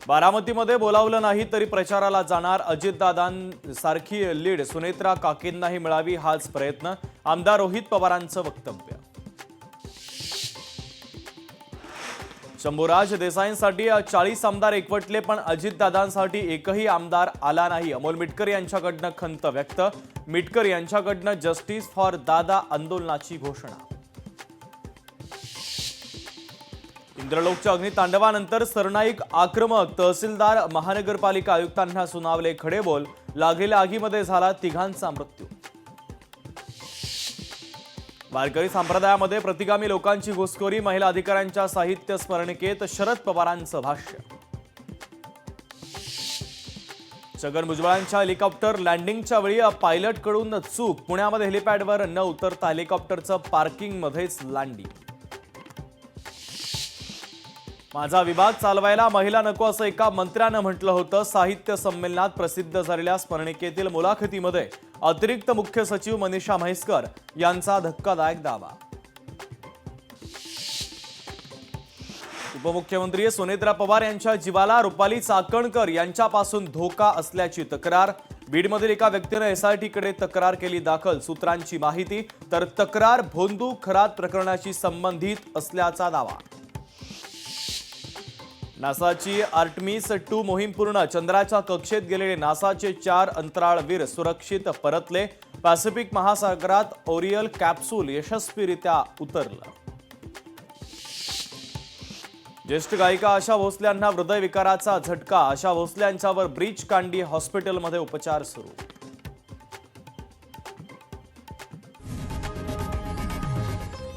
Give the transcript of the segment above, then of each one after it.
बारामतीमध्ये बोलावलं नाही तरी प्रचाराला जाणार अजितदादांसारखी लीड सुनेत्रा काकेंनाही मिळावी हाच प्रयत्न आमदार रोहित पवारांचं वक्तव्य। शंभूराज देसाईंसाठी 40 आमदार एकवटले पण अजितदादांसाठी एकही आमदार आला नाही। अमोल मिटकर यांच्याकडनं खंत व्यक्त। मिटकर यांच्याकडनं जस्टिस फॉर दादा आंदोलनाची घोषणा। इंद्रलोकच्या अग्नितांडवानंतर सरनाईक आक्रमक। तहसीलदार महानगरपालिका आयुक्तांना सुनावले खडेबोल। लागलेल्या आगीमध्ये झाला तिघांचा मृत्यू। वारकरी संप्रदायामध्ये प्रतिगामी लोकांची घुसखोरी। महिला अधिकाऱ्यांच्या साहित्य स्मरणिकेत शरद पवारांचं भाष्य। छगन भुजबळांच्या हेलिकॉप्टर लँडिंगच्या वेळी पायलटकडून चूक। पुण्यामध्ये हेलिपॅडवर न उतरता हेलिकॉप्टरचं पार्किंगमध्येच लँडिंग। माझा विभाग चालवायला महिला नको असं एका मंत्र्यानं म्हटलं होतं। साहित्य संमेलनात प्रसिद्ध झालेल्या स्मरणिकेतील मुलाखतीमध्ये अतिरिक्त मुख्य सचिव मनीषा म्हैसकर यांचा धक्कादायक दावा। उपमुख्यमंत्री सुनेत्रा पवार यांच्या जीवाला रुपाली चाकणकर यांच्यापासून धोका असल्याची तक्रार। बीडमधील एका व्यक्तीने एसआयटीकडे तक्रार केली दाखल। सूत्रांची माहिती तर तक्रार भोंदू खरात प्रकरणाशी संबंधित असल्याचा दावा। नासाची आर्टेमिस 2 मोहीम पूर्ण। चंद्राच्या कक्षेत गेलेले नासाचे 4 अंतराळवीर सुरक्षित परतले। पॅसिफिक महासागरात ओरियल कॅप्सूल यशस्वीरित्या उतरलं। ज्येष्ठ गायिका आशा भोसले यांना हृदयविकाराचा झटका। आशा भोसले यांच्यावर ब्रीच कांडी हॉस्पिटलमध्ये उपचार सुरू।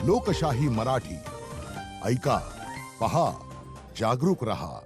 लोकशाही मराठी ऐका, पहा, जागरूक रहा।